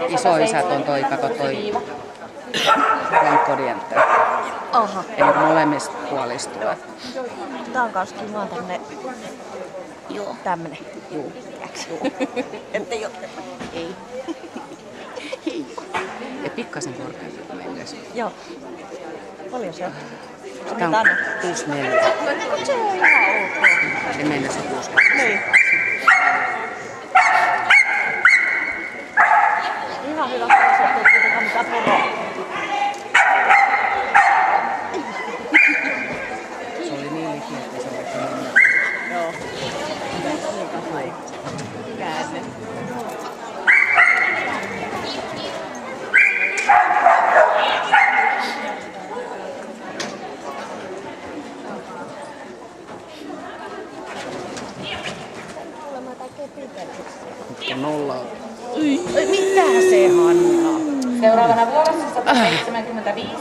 isoisät on toi Blanco-Diente. Aha. Eli molemmista puolista tulee. Tää on kans kiva tänne. Joo. Tämmönen. Juu. Ettei oo. Ei. Ja pikkasen korkeampi kuin mennessä. Joo. Paljon se on? Tää on 64. Se on ihan ok. Ja mennessä 62. Niin. Ihan hyvä, että ei kuitenkaan mitään poroa. Se oli niin liki, että se oli mennä. Joo. Ai. Käänne. Ja 0. Mitä se, Hanna? Seuraavana vuorossa 175.